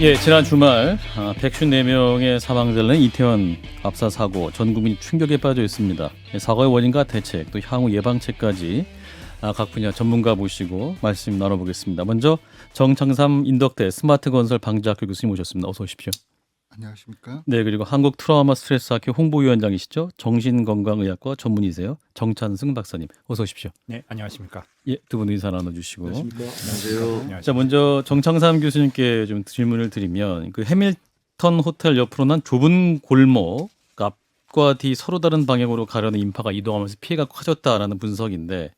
예, 지난 주말 154명의 사망자를 낸 이태원 압사 사고 전 국민이 충격에 빠져 있습니다. 사고의 원인과 대책 또 향후 예방책까지 각 분야 전문가 모시고 말씀 나눠보겠습니다. 먼저 정창삼 인덕대 스마트건설 방재학교 교수님 모셨습니다. 어서 오십시오. 안녕하십니까? 네, 그리고 한국 트라우마 스트레스 학회 홍보위원장이시죠. 정신건강의학과 전문의세요. 정찬승 박사님. 어서 오십시오. 네, 안녕하십니까? 예, 두 분 인사 나눠주시고. 안녕하세요. 자, 먼저 정창삼 교수님께 좀 질문을 드리면 그 해밀턴 호텔 옆으로 난 좁은 골목 앞과 뒤 서로 다른 방향으로 가려는 인파가 이동하면서 피해가 커졌다라는 분석인데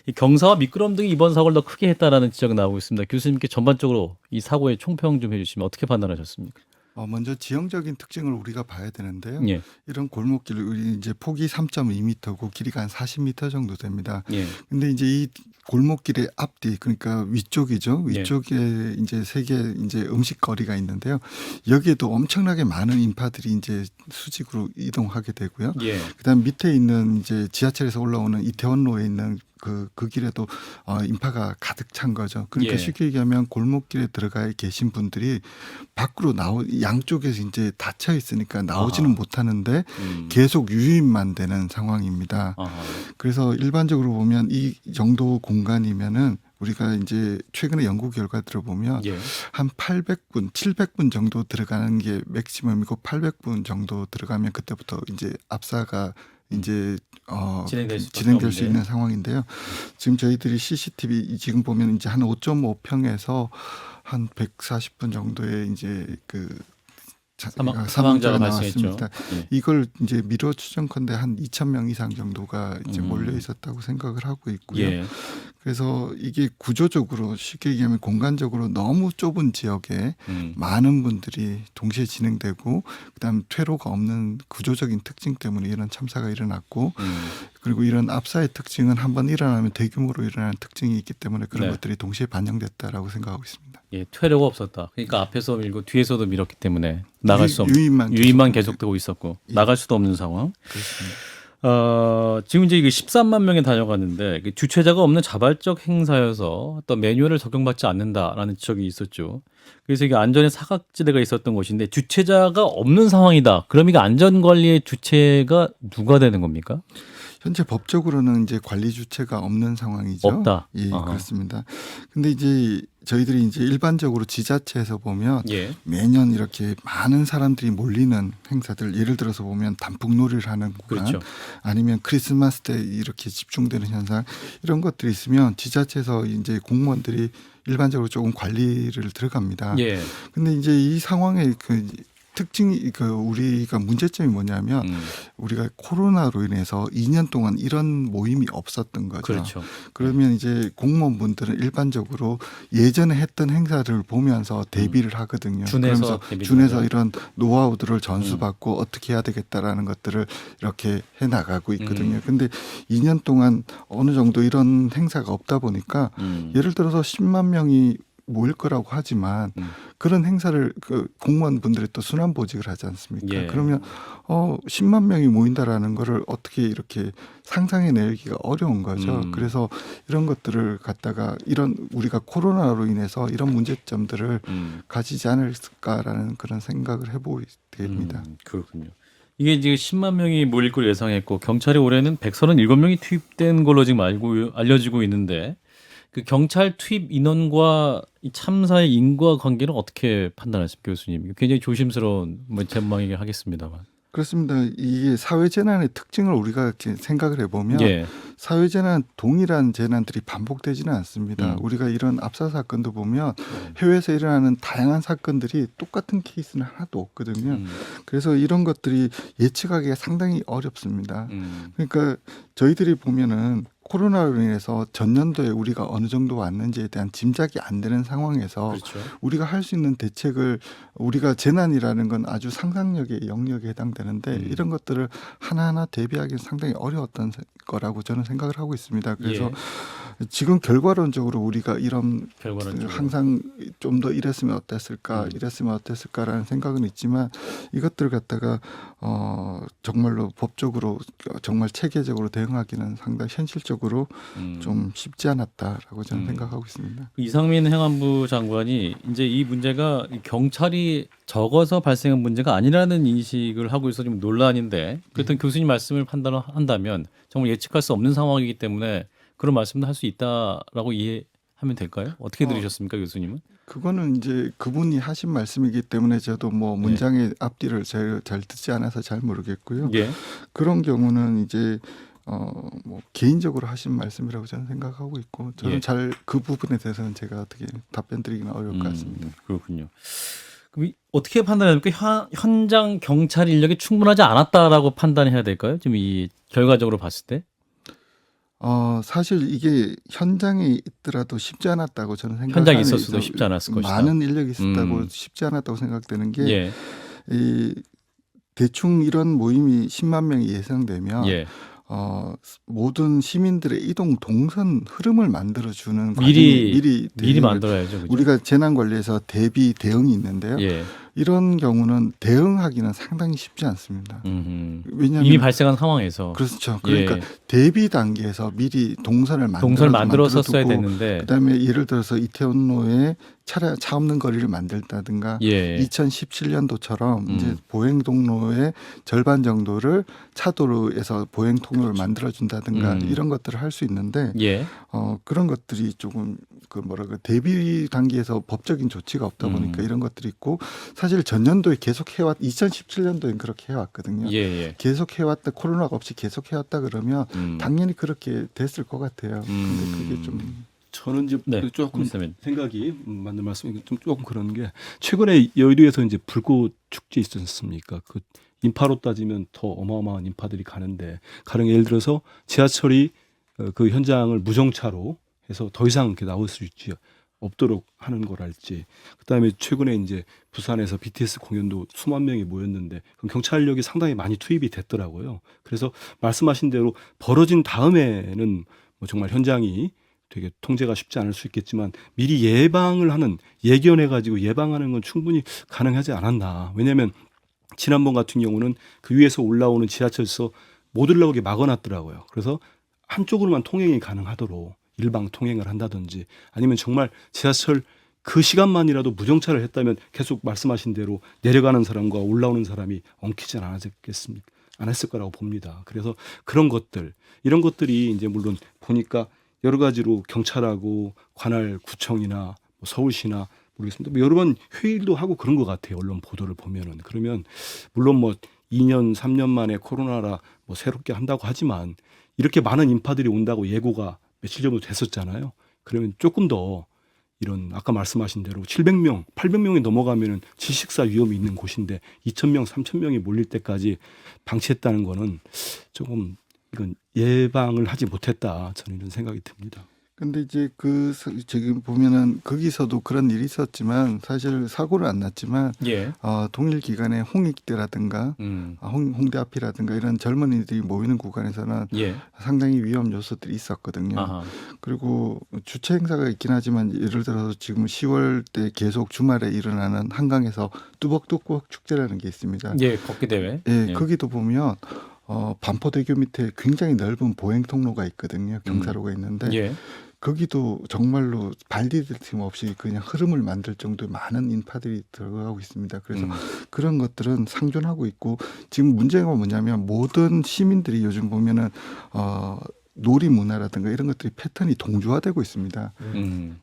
이 경사와 미끄럼 등이 이번 사고를 더 크게 했다라는 지적이 나오고 있습니다. 교수님께 전반적으로 이 사고의 총평 좀 해주시면 어떻게 판단하셨습니까? 먼저 지형적인 특징을 우리가 봐야 되는데요. 예, 이런 골목길 우리 이제 폭이 3.2m고 길이가 한 40m 정도 됩니다. 예, 근데 이제 이 골목길의 앞뒤 그러니까 위쪽이죠. 예. 위쪽에 이제 세 개 이제 음식거리가 있는데요. 여기에도 엄청나게 많은 인파들이 이제 수직으로 이동하게 되고요. 예, 그다음 밑에 있는 이제 지하철에서 올라오는 이태원로에 있는 그 길에도 인파가 가득 찬 거죠. 그러니까 예. 쉽게 얘기하면 골목길에 들어가 계신 분들이 밖으로 양쪽에서 이제 닫혀 있으니까 나오지는 아하. 못하는데 계속 유입만 되는 상황입니다. 아하. 그래서 일반적으로 보면 이 정도 공간이면은 우리가 이제 최근에 연구 결과들을 보면 예. 한 800분, 700분 정도 들어가는 게 맥시멈이고 800분 정도 들어가면 그때부터 이제 압사가 이제 진행될 수밖에 진행될 수 없는데. 있는 상황인데요. 지금 저희들이 CCTV 지금 보면 이제 한 5.5평에서 한 140분 정도의 이제 사망자가 나왔습니다. 발생했죠. 예. 이걸 이제 미뤄 추정컨대 한 2,000명 이상 정도가 이제 음. 몰려 있었다고 생각을 하고 있고요. 예. 그래서 이게 구조적으로 쉽게 얘기하면 공간적으로 너무 좁은 지역에 음. 많은 분들이 동시에 진행되고 그다음 퇴로가 없는 구조적인 특징 때문에 이런 참사가 일어났고 그리고 이런 압사의 특징은 한번 일어나면 대규모로 일어나는 특징이 있기 때문에 그런 네. 것들이 동시에 반영됐다라고 생각하고 있습니다. 예, 퇴로가 없었다. 그러니까 앞에서 밀고 뒤에서도 밀었기 때문에 나갈 수 없는 유입만 계속되고 있었고 예. 나갈 수도 없는 상황. 그렇습니다. 지금 이제 이게 13만 명이 다녀가는데 주최자가 없는 자발적 행사여서 어떤 매뉴얼을 적용받지 않는다라는 지적이 있었죠. 그래서 이게 안전의 사각지대가 있었던 것인데 주최자가 없는 상황이다. 그럼 이게 안전관리의 주체가 누가 되는 겁니까? 현재 법적으로는 이제 관리 주체가 없는 상황이죠. 없다. 예, 아하. 그렇습니다. 근데 이제 저희들이 이제 일반적으로 지자체에서 보면 예. 매년 이렇게 많은 사람들이 몰리는 행사들 예를 들어서 보면 단풍놀이를 하는 구간 그렇죠. 아니면 크리스마스 때 이렇게 집중되는 현상 이런 것들이 있으면 지자체에서 이제 공무원들이 일반적으로 조금 관리를 들어갑니다. 예. 근데 이제 이 상황의 그 특징이 우리가 문제점이 뭐냐면 우리가 코로나로 인해서 2년 동안 이런 모임이 없었던 거죠. 그렇죠. 그러면 이제 공무원분들은 일반적으로 예전에 했던 행사를 보면서 대비를 하거든요. 준해서 그러면서 대비를 준해서 하죠. 이런 노하우들을 전수받고 어떻게 해야 되겠다라는 것들을 이렇게 해 나가고 있거든요. 근데 2년 동안 어느 정도 이런 행사가 없다 보니까 예를 들어서 10만 명이 모일 거라고 하지만 그런 행사를 그 공무원분들이 또 순환보직을 하지 않습니까? 예. 그러면 10만 명이 모인다라는 거를 어떻게 이렇게 상상해내기가 어려운 거죠. 그래서 이런 것들을 갖다가 이런 우리가 코로나로 인해서 이런 문제점들을 가지지 않을까라는 그런 생각을 해보게 됩니다. 그렇군요. 이게 지금 10만 명이 모일 걸 예상했고 경찰이 올해는 137명이 투입된 걸로 지금 알려지고 있는데 그 경찰 투입 인원과 이 참사의 인과관계는 어떻게 판단하십니까, 교수님? 굉장히 조심스러운 전망이긴 하겠습니다만. 그렇습니다. 이게 사회재난의 특징을 우리가 이렇게 생각을 해보면 예. 사회재난 동일한 재난들이 반복되지는 않습니다. 우리가 이런 압사 사건도 보면 해외에서 일어나는 다양한 사건들이 똑같은 케이스는 하나도 없거든요. 그래서 이런 것들이 예측하기가 상당히 어렵습니다. 그러니까 저희들이 보면은 코로나로 인해서 전년도에 우리가 어느 정도 왔는지에 대한 짐작이 안 되는 상황에서 그렇죠. 우리가 할 수 있는 대책을 우리가 재난이라는 건 아주 상상력의 영역에 해당되는데 이런 것들을 하나하나 대비하기는 상당히 어려웠던 거라고 저는 생각을 하고 있습니다. 그래서 예. 지금 결과론적으로 우리가 이런 결과론적으로. 항상 좀 더 이랬으면 어땠을까, 이랬으면 어땠을까라는 생각은 있지만 이것들 갖다가 정말로 법적으로 정말 체계적으로 대응하기는 상당히 현실적으로 좀 쉽지 않았다라고 저는 생각하고 있습니다. 이상민 행안부 장관이 이제 이 문제가 경찰이 적어서 발생한 문제가 아니라는 인식을 하고 있어 좀 논란인데 그렇다면 교수님 말씀을 판단한다면 정말 예측할 수 없는 상황이기 때문에 그런 말씀도 할 수 있다라고 이해하면 될까요? 어떻게 들으셨습니까, 교수님은? 그거는 이제 그분이 하신 말씀이기 때문에 저도 뭐 문장의 앞뒤를 잘 듣지 않아서 잘 모르겠고요. 예. 그런 경우는 이제 뭐 개인적으로 하신 말씀이라고 저는 생각하고 있고 저는 예. 잘 그 부분에 대해서는 제가 어떻게 답변드리기는 어려울 것 같습니다. 그렇군요. 그럼 어떻게 판단합니까? 현장 경찰 인력이 충분하지 않았다라고 판단해야 될까요? 지금 이 결과적으로 봤을 때? 사실 이게 현장에 있더라도 쉽지 않았다고 저는 생각합니다. 현장에 있었어도 쉽지 않았을 것이다. 많은 인력이 있었다고 쉽지 않았다고 생각되는 게 예. 이 대충 이런 모임이 10만 명이 예상되면 예. 모든 시민들의 이동 동선 흐름을 만들어주는 미리 대응을 만들어야죠. 그죠? 우리가 재난관리에서 대비 대응이 있는데요. 예. 이런 경우는 대응하기는 상당히 쉽지 않습니다. 왜냐하면 이미 발생한 상황에서 그렇죠. 그러니까 예. 대비 단계에서 미리 동선을 만들었었어야 만들어두고 됐는데 그다음에 예를 들어서 이태원로에 차 없는 거리를 만들다든가 예. 2017년도처럼 이제 보행동로의 절반 정도를 차도로에서 보행 통로를 만들어준다든가 이런 것들을 할 수 있는데 예. 그런 것들이 조금 대비 단계에서 법적인 조치가 없다 보니까 이런 것들이 있고 사실 전년도에 계속 2017년도엔 그렇게 해왔거든요. 예. 계속 해왔다 코로나가 없이 계속 해왔다 그러면 당연히 그렇게 됐을 것 같아요. 근데 그게 좀 저는 이제 네, 조금 그렇다면. 생각이 맞는 말씀이 좀 조금 그런 게 최근에 여의도에서 이제 불꽃 축제 있었습니까? 그 인파로 따지면 더 어마어마한 인파들이 가는데 가령 예를 들어서 지하철이 그 현장을 무정차로 해서 더 이상 이렇게 나올 수 있지 없도록 하는 거랄지 그다음에 최근에 이제 부산에서 BTS 공연도 수만 명이 모였는데 그럼 경찰력이 상당히 많이 투입이 됐더라고요. 그래서 말씀하신 대로 벌어진 다음에는 뭐 정말 현장이 되게 통제가 쉽지 않을 수 있겠지만 미리 예견해가지고 예방하는 건 충분히 가능하지 않았나. 왜냐하면 지난번 같은 경우는 그 위에서 올라오는 지하철에서 못 올라오게 막아놨더라고요. 그래서 한쪽으로만 통행이 가능하도록 일방 통행을 한다든지 아니면 정말 지하철 그 시간만이라도 무정차를 했다면 계속 말씀하신 대로 내려가는 사람과 올라오는 사람이 엉키지 않았을 거라고 봅니다. 그래서 그런 것들 이런 것들이 이제 물론 보니까 여러 가지로 경찰하고 관할 구청이나 뭐 서울시나 모르겠습니다. 뭐 여러 번 회의도 하고 그런 것 같아요. 언론 보도를 보면은. 그러면 물론 뭐 2년, 3년 만에 코로나라 뭐 새롭게 한다고 하지만 이렇게 많은 인파들이 온다고 예고가 며칠 전부터 됐었잖아요. 그러면 조금 더 이런 아까 말씀하신 대로 700명, 800명이 넘어가면은 질식사 위험이 있는 곳인데 2,000명, 3,000명이 몰릴 때까지 방치했다는 거는 조금 이건 예방을 하지 못했다. 저는 이런 생각이 듭니다. 근데 이제 지금 보면은 거기서도 그런 일이 있었지만 사실 사고는 안 났지만 예. 동일 기간에 홍익대라든가 홍대 앞이라든가 이런 젊은이들이 모이는 구간에서는 예. 상당히 위험 요소들이 있었거든요. 아하. 그리고 주최 행사가 있긴 하지만 예를 들어서 지금 10월 때 계속 주말에 일어나는 한강에서 뚜벅뚜벅 축제라는 게 있습니다. 예, 걷기 대회. 예, 거기도 보면 반포대교 밑에 굉장히 넓은 보행 통로가 있거든요. 경사로가 있는데 예. 거기도 정말로 발 디딜 틈 없이 그냥 흐름을 만들 정도의 많은 인파들이 들어가고 있습니다. 그래서 그런 것들은 상존하고 있고 지금 문제가 뭐냐면 모든 시민들이 요즘 보면은 놀이 문화라든가 이런 것들이 패턴이 동조화되고 있습니다.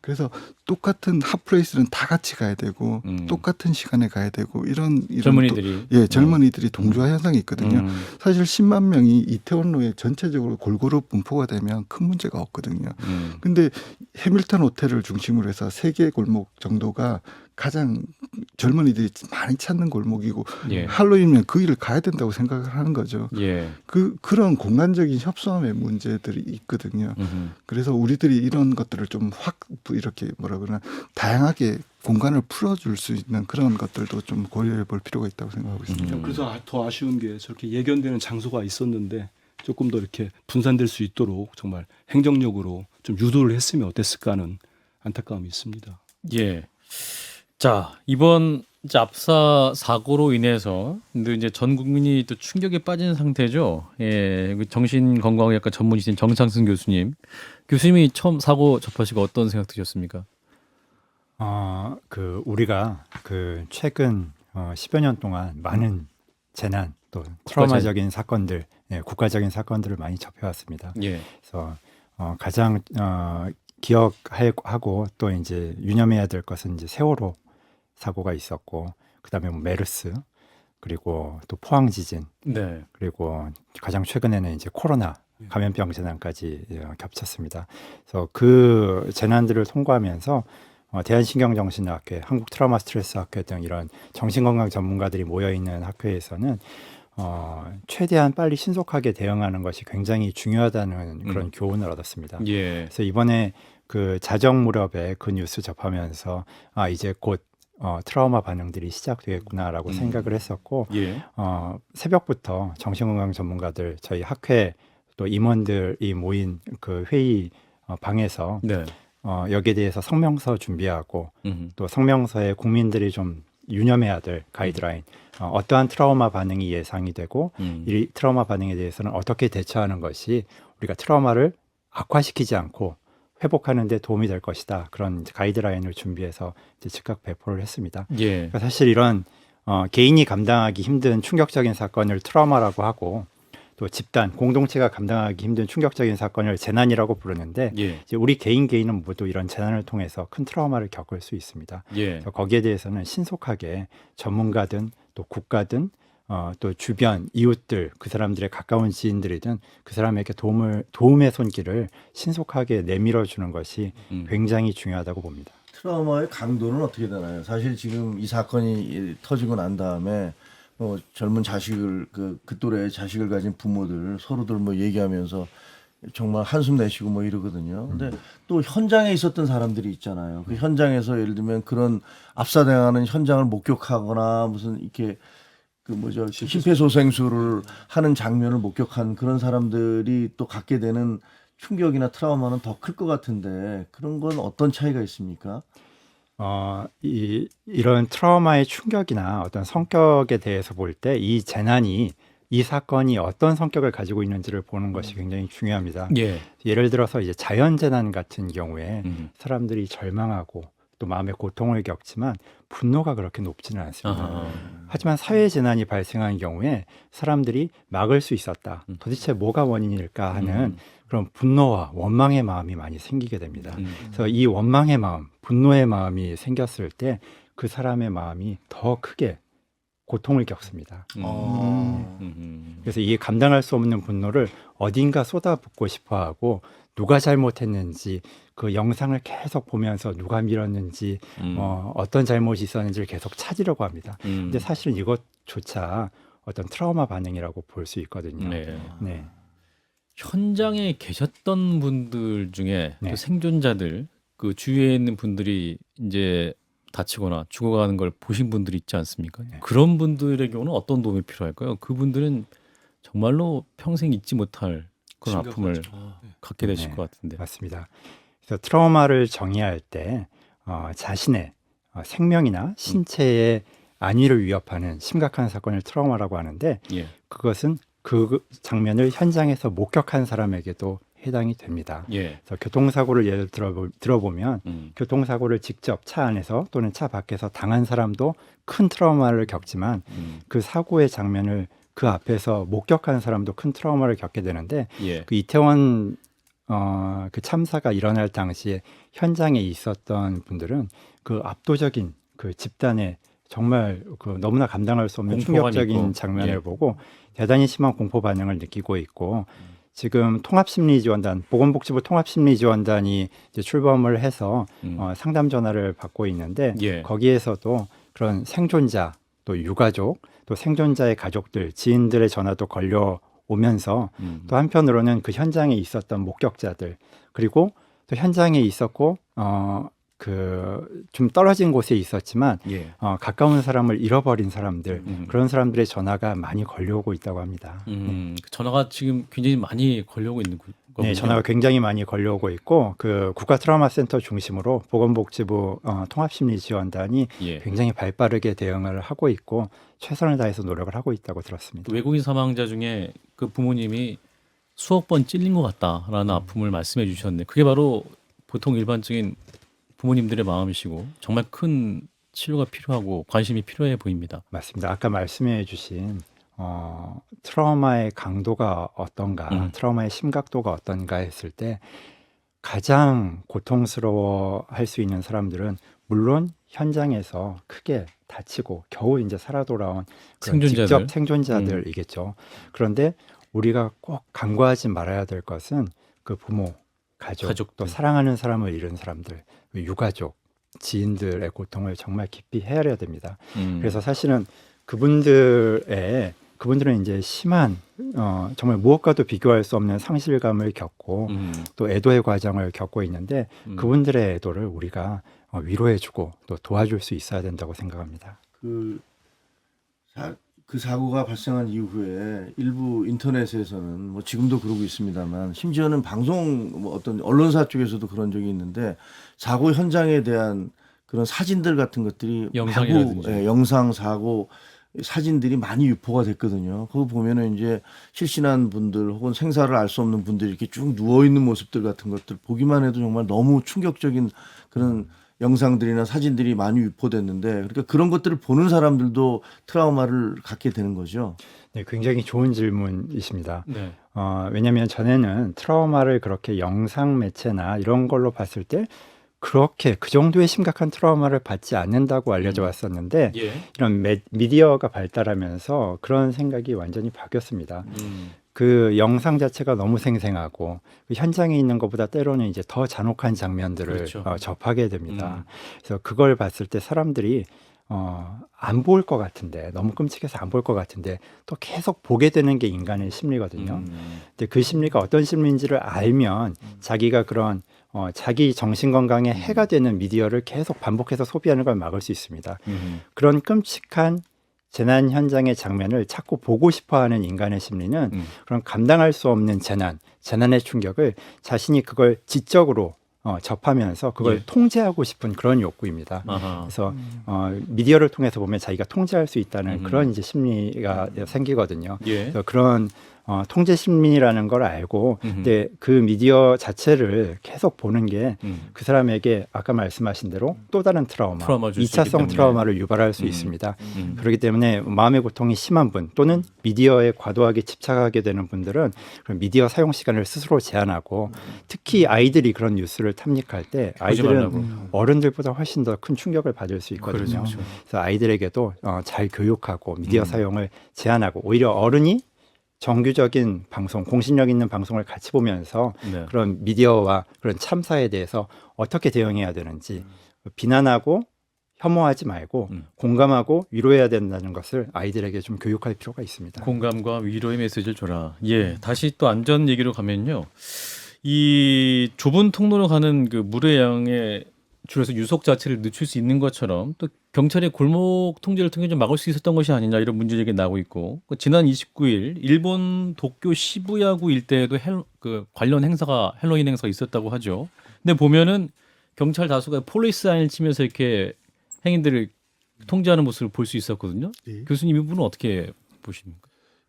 그래서 똑같은 핫플레이스는 다 같이 가야 되고 똑같은 시간에 가야 되고 이런 젊은이들이 젊은이들이 동조화 현상이 있거든요. 사실 10만 명이 이태원로에 전체적으로 골고루 분포가 되면 큰 문제가 없거든요. 근데 해밀턴 호텔을 중심으로 해서 3개 골목 정도가 가장 젊은이들이 많이 찾는 골목이고 예. 할로윈이면 그 일을 가야 된다고 생각을 하는 거죠. 예. 그런 공간적인 협소함의 문제들이 있거든요. 그래서 우리들이 이런 것들을 좀 이렇게 뭐라 그러나 다양하게 공간을 풀어줄 수 있는 그런 것들도 좀 고려해 볼 필요가 있다고 생각하고 있습니다. 그래서 더 아쉬운 게 저렇게 예견되는 장소가 있었는데 조금 더 이렇게 분산될 수 있도록 정말 행정력으로 좀 유도를 했으면 어땠을까 하는 안타까움이 있습니다. 예. 자, 이번 이제 압사 사고로 인해서 근데 이제 전 국민이 또 충격에 빠진 상태죠. 예, 그 정신건강의학과 전문의신 정창승 교수님. 교수님이 처음 사고 접하시고 어떤 생각 드셨습니까? 우리가 최근 10여 년 동안 많은 재난 또 트라우마적인 사건들, 국가적인 사건들을 많이 접해왔습니다. 예. 그래서 가장 기억하고 또 이제 유념해야 될 것은 이제 세월호 사고가 있었고, 그다음에 뭐 메르스, 그리고 또 포항 지진, 네. 그리고 가장 최근에는 이제 코로나 감염병 재난까지 겹쳤습니다. 그래서 그 재난들을 통과하면서 대한신경정신의학회, 한국트라우마스트레스학회 등 이런 정신건강 전문가들이 모여 있는 학회에서는 최대한 빨리 신속하게 대응하는 것이 굉장히 중요하다는 그런 교훈을 얻었습니다. 예. 그래서 이번에 그 자정 무렵에 그 뉴스 접하면서 이제 곧 트라우마 반응들이 시작되겠구나라고 생각을 했었고, 예. 새벽부터 정신건강 전문가들 저희 학회 또 임원들이 모인 그 회의 방에서 네. 여기에 대해서 성명서 준비하고 음. 또 성명서에 국민들이 좀 유념해야 될 가이드라인, 어떠한 트라우마 반응이 예상이 되고 이 트라우마 반응에 대해서는 어떻게 대처하는 것이 우리가 트라우마를 악화시키지 않고 회복하는 데 도움이 될 것이다. 그런 가이드라인을 준비해서 이제 즉각 배포를 했습니다. 예. 그러니까 사실 이런 개인이 감당하기 힘든 충격적인 사건을 트라우마라고 하고, 또 집단, 공동체가 감당하기 힘든 충격적인 사건을 재난이라고 부르는데, 예. 이제 우리 개인은 모두 이런 재난을 통해서 큰 트라우마를 겪을 수 있습니다. 예. 그래서 거기에 대해서는 신속하게 전문가든 또 국가든 또 주변 이웃들, 그 사람들의 가까운 지인들이든 그 사람에게 도움의 손길을 신속하게 내밀어 주는 것이 굉장히 중요하다고 봅니다. 트라우마의 강도는 어떻게 되나요? 사실 지금 이 사건이 터지고 난 다음에 젊은 자식을 그 또래의 자식을 가진 부모들 서로들 뭐 얘기하면서 정말 한숨 내쉬고 뭐 이러거든요. 근데 또 현장에 있었던 사람들이 있잖아요. 그 현장에서 예를 들면 그런 압사당하는 현장을 목격하거나 무슨 이렇게 심폐소생술을 하는 장면을 목격한 그런 사람들이 또 갖게 되는 충격이나 트라우마는 더 클 것 같은데 그런 건 어떤 차이가 있습니까? 이런 트라우마의 충격이나 어떤 성격에 대해서 볼 때 이 재난이, 이 사건이 어떤 성격을 가지고 있는지를 보는 것이 굉장히 중요합니다. 예. 예를 들어서 이제 자연재난 같은 경우에 사람들이 절망하고 또 마음의 고통을 겪지만 분노가 그렇게 높지는 않습니다. 아하. 하지만 사회재난이 발생한 경우에 사람들이 막을 수 있었다. 도대체 뭐가 원인일까 하는 그런 분노와 원망의 마음이 많이 생기게 됩니다. 그래서 이 원망의 마음, 분노의 마음이 생겼을 때 그 사람의 마음이 더 크게 고통을 겪습니다. 그래서 이게 감당할 수 없는 분노를 어딘가 쏟아붓고 싶어하고, 누가 잘못했는지 그 영상을 계속 보면서 누가 밀었는지 어떤 잘못이 있었는지를 계속 찾으려고 합니다. 근데 사실 이것조차 어떤 트라우마 반응이라고 볼 수 있거든요. 네. 네. 현장에 계셨던 분들 중에 네. 또 생존자들, 그 주위에 있는 분들이 이제 다치거나 죽어가는 걸 보신 분들이 있지 않습니까? 네. 그런 분들의 경우는 어떤 도움이 필요할까요? 그분들은 정말로 평생 잊지 못할 그런 아픔을 갖게 되실 네. 것 같은데. 맞습니다. 그래서 트라우마를 정의할 때 자신의 생명이나 신체의 안위를 위협하는 심각한 사건을 트라우마라고 하는데, 예. 그것은 그 장면을 현장에서 목격한 사람에게도 해당이 됩니다. 예. 그래서 교통사고를 예를 들어보면 교통사고를 직접 차 안에서 또는 차 밖에서 당한 사람도 큰 트라우마를 겪지만 그 사고의 장면을 그 앞에서 목격한 사람도 큰 트라우마를 겪게 되는데, 예. 그 이태원 그 참사가 일어날 당시에 현장에 있었던 분들은 그 압도적인 그 집단의 정말 그 너무나 감당할 수 없는 공포감이 충격적인 있고. 장면을 예. 보고 대단히 심한 공포 반응을 느끼고 있고, 지금 통합심리지원단, 보건복지부 통합심리지원단이 이제 출범을 해서 상담 전화를 받고 있는데, 예. 거기에서도 그런 생존자, 또 유가족, 또 생존자의 가족들, 지인들의 전화도 걸려오면서 또 한편으로는 그 현장에 있었던 목격자들, 그리고 또 현장에 있었고 좀 떨어진 곳에 있었지만 예. 가까운 사람을 잃어버린 사람들 그런 사람들의 전화가 많이 걸려오고 있다고 합니다. 전화가 지금 굉장히 많이 걸려오고 있는 거군요. 네, 전화가 굉장히 많이 걸려오고 있고 그 국가 트라우마 센터 중심으로 보건복지부 통합심리지원단이 예. 굉장히 발빠르게 대응을 하고 있고 최선을 다해서 노력을 하고 있다고 들었습니다. 외국인 사망자 중에 그 부모님이 수억 번 찔린 것 같다라는 아픔을 말씀해 주셨는데 그게 바로 보통 일반적인 부모님들의 마음이시고 정말 큰 치료가 필요하고 관심이 필요해 보입니다. 맞습니다. 아까 말씀해 주신 트라우마의 강도가 어떤가, 트라우마의 심각도가 어떤가 했을 때 가장 고통스러워 할 수 있는 사람들은 물론 현장에서 크게 다치고 겨우 이제 살아 돌아온 그런 생존자들. 직접 생존자들이겠죠. 그런데 우리가 꼭 간과하지 말아야 될 것은 그 부모, 가족들. 또 사랑하는 사람을 잃은 사람들, 유가족, 지인들의 고통을 정말 깊이 헤아려야 됩니다. 그래서 사실은 그분들은 이제 심한 정말 무엇과도 비교할 수 없는 상실감을 겪고 또 애도의 과정을 겪고 있는데 그분들의 애도를 우리가 위로해주고 또 도와줄 수 있어야 된다고 생각합니다. 그 사고가 발생한 이후에 일부 인터넷에서는 뭐 지금도 그러고 있습니다만 심지어는 방송 뭐 어떤 언론사 쪽에서도 그런 적이 있는데 사고 현장에 대한 그런 사진들 같은 것들이 영상이라든지. 영상 사고 사진들이 많이 유포가 됐거든요. 그거 보면은 이제 실신한 분들 혹은 생사를 알 수 없는 분들이 이렇게 쭉 누워 있는 모습들 같은 것들 보기만 해도 정말 너무 충격적인 그런 영상들이나 사진들이 많이 유포됐는데 그러니까 그런 것들을 보는 사람들도 트라우마를 갖게 되는 거죠. 네, 굉장히 좋은 질문이십니다. 네. 왜냐하면 전에는 트라우마를 그렇게 영상 매체나 이런 걸로 봤을 때 그렇게 그 정도의 심각한 트라우마를 받지 않는다고 알려져 왔었는데 예. 이런 미디어가 발달하면서 그런 생각이 완전히 바뀌었습니다. 그 영상 자체가 너무 생생하고 그 현장에 있는 것보다 때로는 이제 더 잔혹한 장면들을 그렇죠. 접하게 됩니다. 그래서 그걸 봤을 때 사람들이 안 볼 것 같은데 너무 끔찍해서 안 볼 것 같은데 또 계속 보게 되는 게 인간의 심리거든요. 근데 그 심리가 어떤 심리인지를 알면 자기가 그런 자기 정신 건강에 해가 되는 미디어를 계속 반복해서 소비하는 걸 막을 수 있습니다. 그런 끔찍한 재난 현장의 장면을 자꾸 보고 싶어하는 인간의 심리는 그런 감당할 수 없는 재난의 충격을 자신이 그걸 지적으로 접하면서 그걸 예. 통제하고 싶은 그런 욕구입니다. 아하. 그래서 미디어를 통해서 보면 자기가 통제할 수 있다는 그런 이제 심리가 생기거든요. 예. 그래서 그런 통제 심리라는 걸 알고 근데 그 미디어 자체를 계속 보는 게 그 사람에게 아까 말씀하신 대로 또 다른 트라우마 줄수 있기 2차성 때문에. 트라우마를 유발할 수 있습니다. 그렇기 때문에 마음의 고통이 심한 분 또는 미디어에 과도하게 집착하게 되는 분들은 그런 미디어 사용 시간을 스스로 제한하고 특히 아이들이 그런 뉴스를 탐닉할 때 보지 아이들은 말라고. 어른들보다 훨씬 더 큰 충격을 받을 수 있거든요. 그렇죠. 그래서 아이들에게도 잘 교육하고 미디어 사용을 제한하고 오히려 어른이 정규적인 방송, 공신력 있는 방송을 같이 보면서 네. 그런 미디어와 그런 참사에 대해서 어떻게 대응해야 되는지 비난하고 혐오하지 말고 공감하고 위로해야 된다는 것을 아이들에게 좀 교육할 필요가 있습니다. 공감과 위로의 메시지를 줘라. 예, 다시 또 안전 얘기로 가면요. 이 좁은 통로로 가는 그 물의 양에 줄에서 유속 자체를 늦출 수 있는 것처럼 또 경찰의 골목 통제를 통해 좀 막을 수 있었던 것이 아니냐 이런 문제 제기가 나오고 있고 지난 29일 일본 도쿄 시부야구 일대에도 그 관련 행사가 헬로윈 행사가 있었다고 하죠. 근데 보면은 경찰 다수가 폴리스 사인을 치면서 이렇게 행인들을 통제하는 모습을 볼 수 있었거든요. 예. 교수님 이 부분은 어떻게 보십니까?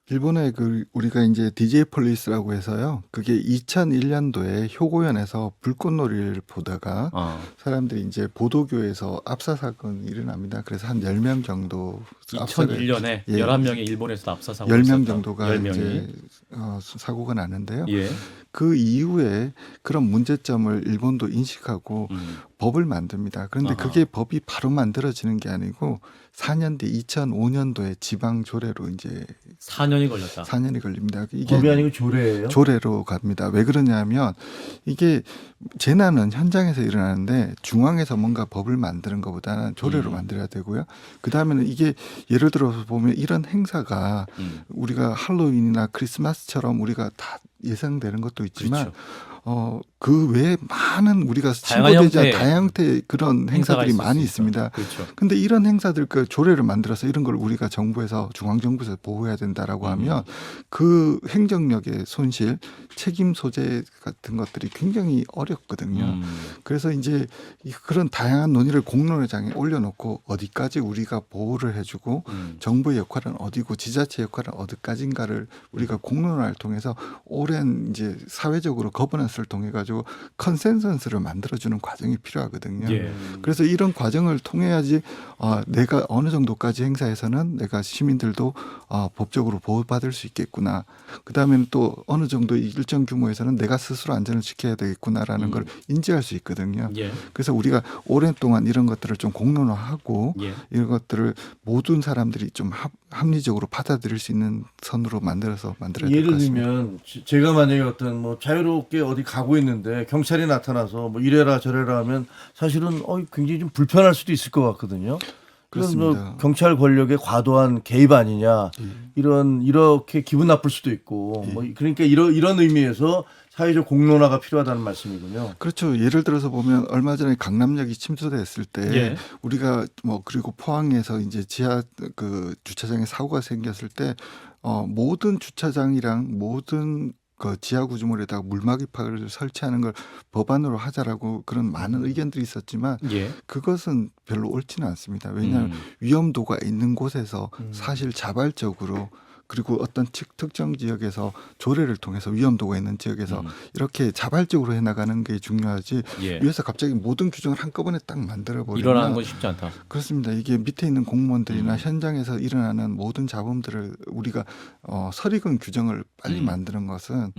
일본의 우리가 이제 DJ 폴리스라고 해서요. 그게 2001년도에 효고현에서 불꽃놀이를 보다가 사람들이 이제 보도교에서 압사 사건이 일어납니다. 그래서 한 10명 정도 2001년에 예. 11명의 일본에서 압사 사고가 10명 있었다. 정도가 10명이. 이제 사고가 났는데요. 예. 그 이후에 그런 문제점을 일본도 인식하고 법을 만듭니다. 그런데 아하. 그게 법이 바로 만들어지는 게 아니고 4년 뒤 2005년도에 지방 조례로 이제 4년이 걸렸다. 4년이 걸립니다. 이게 법이 아니고 조례예요. 조례로 갑니다. 왜 그러냐면 이게 재난은 현장에서 일어나는데 중앙에서 뭔가 법을 만드는 것보다는 조례로 만들어야 되고요. 그 다음에는 이게 예를 들어서 보면 이런 행사가 우리가 할로윈이나 크리스마스처럼 우리가 다 예상되는 것도 있지만 그렇죠. 그 외에 많은 우리가 다양한 신고되지 않은 형태의 다양한 형태의 그런 행사가 행사들이 있을 많이 수 있습니다. 그렇죠. 근데 이런 행사들 그 조례를 만들어서 이런 걸 우리가 정부에서 중앙정부에서 보호해야 된다라고 하면 그 행정력의 손실, 책임 소재 같은 것들이 굉장히 어렵거든요. 그래서 이제 그런 다양한 논의를 공론회장에 올려놓고 어디까지 우리가 보호를 해주고 정부의 역할은 어디고 지자체 역할은 어디까지인가를 우리가 공론화를 통해서 오랜 이제 사회적으로 거버넌스를 통해 가지고 컨센서스를 만들어주는 과정이 필요하거든요. 예. 그래서 이런 과정을 통해야지 내가 어느 정도까지 행사에서는 내가 시민들도 법적으로 보호받을 수 있겠구나. 그다음에는 또 어느 정도 일정 규모에서는 내가 스스로 안전을 지켜야 되겠구나라는 걸 인지할 수 있거든요. 예. 그래서 우리가 오랜 동안 이런 것들을 좀 공론화하고 예. 이런 것들을 모든 사람들이 좀 합리적으로 받아들일 수 있는 선으로 만들어야 될 것 예를 같습니다. 들면 제가 만약에 어떤 뭐 자유롭게 어디 가고 있는데 경찰이 나타나서 뭐 이래라 저래라 하면 사실은 굉장히 좀 불편할 수도 있을 것 같거든요. 그래서 뭐 그렇습니다. 경찰 권력의 과도한 개입 아니냐 이렇게 기분 나쁠 수도 있고 뭐 그러니까 이런 의미에서 사회적 공론화가 필요하다는 말씀이군요. 그렇죠. 예를 들어서 보면 얼마 전에 강남역이 침수됐을 때 예. 우리가 뭐 그리고 포항에서 이제 지하 그 주차장에 사고가 생겼을 때 모든 주차장이랑 모든 그 지하 구조물에다가 물막이파를 설치하는 걸 법안으로 하자라고 그런 많은 의견들이 있었지만 예. 그것은 별로 옳지는 않습니다. 왜냐하면 위험도가 있는 곳에서 사실 자발적으로 그리고 어떤 특정 지역에서 조례를 통해서 위험도가 있는 지역에서 이렇게 자발적으로 해나가는 게 중요하지 예. 위에서 갑자기 모든 규정을 한꺼번에 딱 만들어버리면 일어나는 건 쉽지 않다. 그렇습니다. 이게 밑에 있는 공무원들이나 현장에서 일어나는 모든 잡음들을 우리가 설익은 규정을 빨리 만드는 것은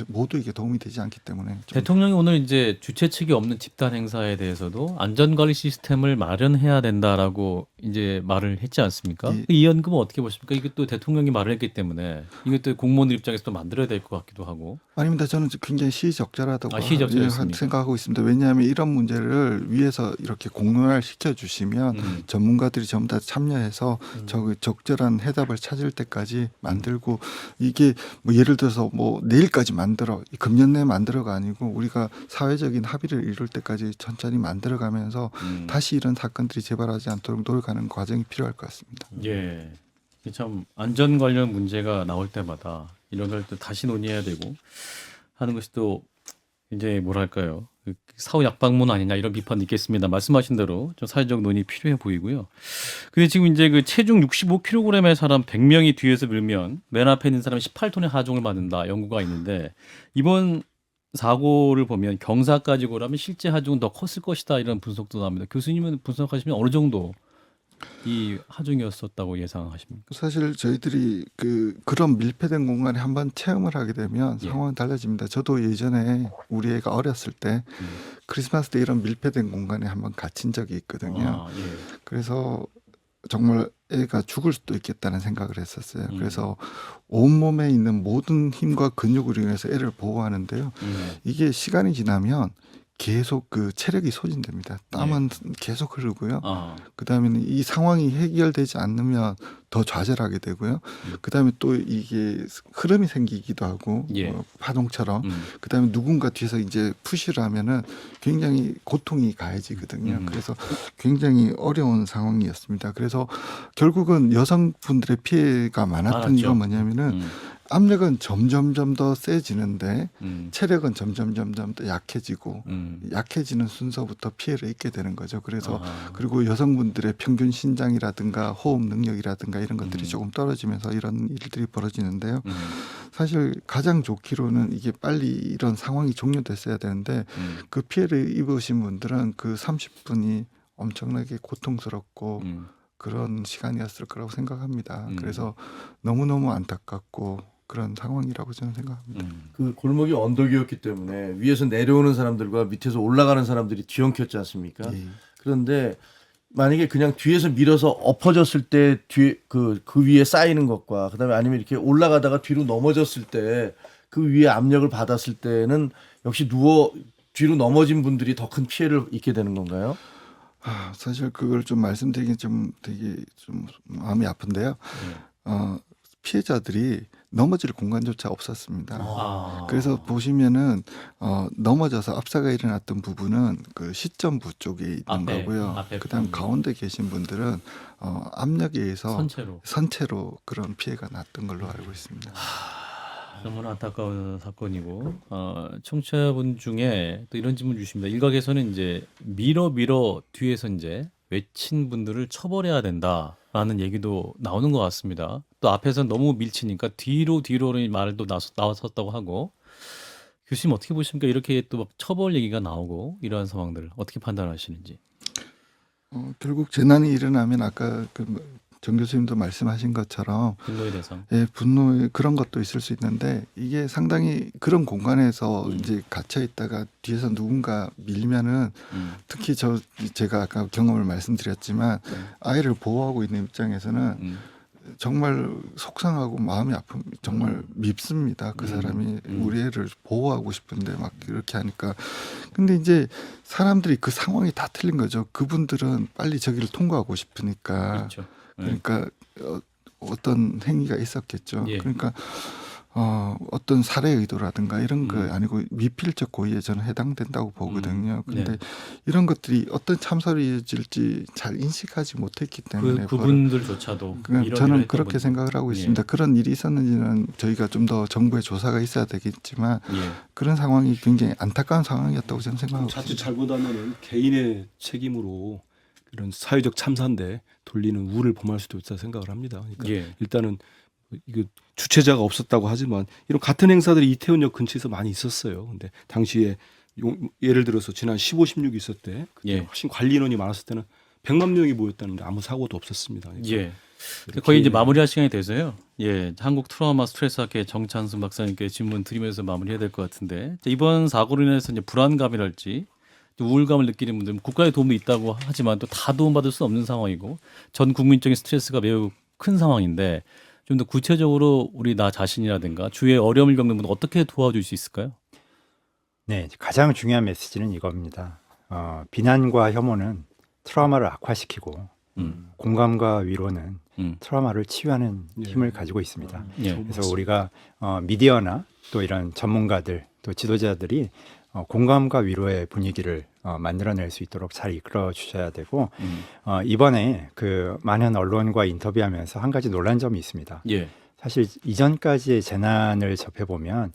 모두에게 도움이 되지 않기 때문에 좀 대통령이 오늘 이제 주최 측이 없는 집단 행사에 대해서도 안전관리 시스템을 마련해야 된다라고 이제 말을 했지 않습니까? 예. 이 연금은 어떻게 보십니까? 이게 또 대통령이 말을 했기 때문에 이게 또 공무원들 입장에서 또 만들어야 될 것 같기도 하고. 아닙니다. 저는 굉장히 시의적절하다고 시의적절했습니까? 생각하고 있습니다. 왜냐하면 이런 문제를 위에서 이렇게 공론화를 시켜주시면 전문가들이 전부 다 참여해서 적절한 해답을 찾을 때까지 만들고 이게 뭐 예를 들어서 뭐 내일까지 만들어 금년 내에 만들어가 아니고 우리가 사회적인 합의를 이룰 때까지 천천히 만들어가면서 다시 이런 사건들이 재발하지 않도록 노력하는 과정이 필요할 것 같습니다. 예. 참 안전 관련 문제가 나올 때마다 이런 걸 또 다시 논의해야 되고 하는 것이 또 이제 뭐랄까요? 사후 약방문 아니냐 이런 비판도 있겠습니다. 말씀하신 대로 좀 사회적 논의 필요해 보이고요. 근데 지금 이제 그 체중 65kg의 사람 100명이 뒤에서 밀면 맨 앞에 있는 사람이 18톤의 하중을 받는다 연구가 있는데 이번 사고를 보면 경사까지 고라면 실제 하중은 더 컸을 것이다 이런 분석도 나옵니다. 교수님은 분석하시면 어느 정도 이 하중이었었다고 예상하십니까? 사실 저희들이 그런 밀폐된 공간에 한번 체험을 하게 되면 예. 상황은 달라집니다. 저도 예전에 우리 애가 어렸을 때 크리스마스 때 이런 밀폐된 공간에 한번 갇힌 적이 있거든요. 예. 그래서 정말 애가 죽을 수도 있겠다는 생각을 했었어요. 그래서 온몸에 있는 모든 힘과 근육을 이용해서 애를 보호하는데요. 이게 시간이 지나면 계속 그 체력이 소진됩니다. 땀은 계속 흐르고요. 그다음에는 이 상황이 해결되지 않으면 더 좌절하게 되고요. 그다음에 또 이게 흐름이 생기기도 하고 예. 파동처럼. 그다음에 누군가 뒤에서 이제 푸시를 하면은 굉장히 고통이 가해지거든요. 그래서 굉장히 어려운 상황이었습니다. 그래서 결국은 여성분들의 피해가 많았던 많았죠. 이유가 뭐냐면은 압력은 점점점 더 세지는데 체력은 점점점 더 약해지고 약해지는 순서부터 피해를 입게 되는 거죠. 그래서 그리고 여성분들의 평균 신장이라든가 호흡 능력이라든가 이런 것들이 조금 떨어지면서 이런 일들이 벌어지는데요. 사실 가장 좋기로는 이게 빨리 이런 상황이 종료됐어야 되는데 그 피해를 입으신 분들은 그 30분이 엄청나게 고통스럽고 그런 시간이었을 거라고 생각합니다. 그래서 너무너무 안타깝고 그런 상황이라고 저는 생각합니다. 그 골목이 언덕이었기 때문에 위에서 내려오는 사람들과 밑에서 올라가는 사람들이 뒤엉켰지 않습니까? 예. 그런데 만약에 그냥 뒤에서 밀어서 엎어졌을 때 뒤에 그 위에 쌓이는 것과 그다음에 아니면 이렇게 올라가다가 뒤로 넘어졌을 때 그 위에 압력을 받았을 때는 역시 뒤로 넘어진 분들이 더 큰 피해를 입게 되는 건가요? 사실 그걸 좀 말씀드리긴 좀 되게 좀 마음이 아픈데요. 피해자들이 넘어질 공간조차 없었습니다. 아. 그래서 보시면은 넘어져서 압사가 일어났던 부분은 그 시점부 쪽에 있는 앞에, 거고요. 앞에 그다음 부분이요. 가운데 계신 분들은 압력에 의해서 선체로. 선체로 그런 피해가 났던 걸로 알고 있습니다. 너무나 안타까운 사건이고 청취자분 중에 또 이런 질문 주십니다. 일각에서는 이제 밀어 뒤에서 이제 외친 분들을 처벌해야 된다라는 얘기도 나오는 것 같습니다. 또 앞에서 너무 밀치니까 뒤로는 말도 나왔었다고 하고 교수님 어떻게 보십니까? 이렇게 또 막 처벌 얘기가 나오고 이러한 상황들을 어떻게 판단하시는지. 결국 재난이 일어나면 아까 정 교수님도 말씀하신 것처럼 분노의 대상. 분노의 그런 것도 있을 수 있는데 이게 상당히 그런 공간에서 이제 갇혀 있다가 뒤에서 누군가 밀면은 특히 제가 아까 경험을 말씀드렸지만 아이를 보호하고 있는 입장에서는 정말 속상하고 마음이 아픔 정말 밉습니다. 그 사람이 우리 애를 보호하고 싶은데 막 이렇게 하니까 근데 이제 사람들이 그 상황이 다 틀린 거죠. 그분들은 빨리 저기를 통과하고 싶으니까 그렇죠. 그러니까 어떤 행위가 있었겠죠. 예. 그러니까 어떤 살해 의도라든가 이런 거 아니고 미필적 고의에 저는 해당된다고 보거든요. 근데 네. 이런 것들이 어떤 참사로 이어질지 잘 인식하지 못했기 때문에 그분들조차도 저는 그렇게 생각을 하고 있습니다. 예. 그런 일이 있었는지는 저희가 좀 더 정부의 조사가 있어야 되겠지만 예. 그런 상황이 굉장히 안타까운 상황이었다고 저는 생각하고 자칫 있습니다. 잘못하면 개인의 책임으로 이런 사회적 참사인데 돌리는 우를 범할 수도 있다 생각을 합니다. 그러니까 예. 일단은 이거 주최자가 없었다고 하지만 이런 같은 행사들이 이태원역 근처에서 많이 있었어요. 근데 당시에 예를 들어서 지난 15, 16 있을 때 그때 예. 훨씬 관리 인원이 많았을 때는 100만 명이 모였다는데 아무 사고도 없었습니다. 그러니까 예. 이렇게 거의 이제 마무리할 시간이 돼서요. 예, 한국 트라우마 스트레스 학회 정찬승 박사님께 질문 드리면서 마무리해야 될 것 같은데 이번 사고로 인해서 이제 불안감이랄지 우울감을 느끼는 분들은 국가의 도움이 있다고 하지만 또 다 도움받을 수 없는 상황이고 전 국민적인 스트레스가 매우 큰 상황인데 좀 더 구체적으로 우리 나 자신이라든가 주위에 어려움을 겪는 분들 어떻게 도와줄 수 있을까요? 네, 가장 중요한 메시지는 이겁니다. 비난과 혐오는 트라우마를 악화시키고 공감과 위로는 트라우마를 치유하는 힘을 가지고 있습니다. 예. 그래서 우리가 미디어나 또 이런 전문가들 또 지도자들이 공감과 위로의 분위기를 만들어낼 수 있도록 잘 이끌어 주셔야 되고 이번에 그 많은 언론과 인터뷰하면서 한 가지 놀란 점이 있습니다. 예. 사실 이전까지의 재난을 접해보면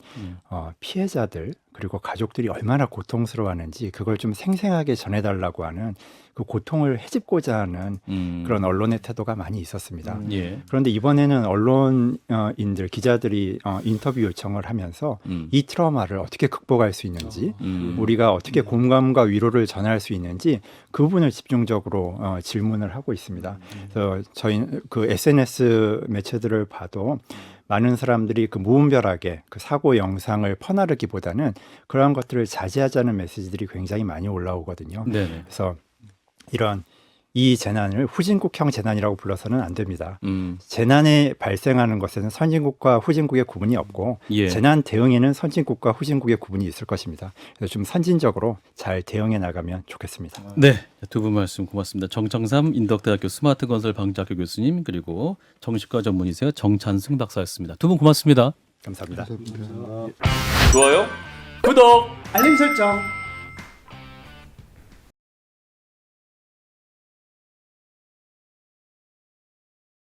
피해자들 그리고 가족들이 얼마나 고통스러워하는지 그걸 좀 생생하게 전해달라고 하는 그 고통을 헤집고자 하는 그런 언론의 태도가 많이 있었습니다. 예. 그런데 이번에는 언론인들, 기자들이 인터뷰 요청을 하면서 이 트라우마를 어떻게 극복할 수 있는지 우리가 어떻게 공감과 위로를 전할 수 있는지 그 부분을 집중적으로 질문을 하고 있습니다. 그래서 저희 그 SNS 매체들을 봐도 많은 사람들이 그 무분별하게 그 사고 영상을 퍼나르기보다는 그러한 것들을 자제하자는 메시지들이 굉장히 많이 올라오거든요. 네네. 그래서 이런 이 재난을 후진국형 재난이라고 불러서는 안 됩니다. 재난에 발생하는 것에는 선진국과 후진국의 구분이 없고 예. 재난 대응에는 선진국과 후진국의 구분이 있을 것입니다. 그래서 좀 선진적으로 잘 대응해 나가면 좋겠습니다. 네, 두 분 말씀 고맙습니다. 정청삼 인덕대학교 스마트건설 방지학교 교수님 그리고 정신과 전문의세요 정찬승 박사였습니다. 두 분 고맙습니다. 감사합니다. 감사합니다. 좋아요, 구독. 알림 설정.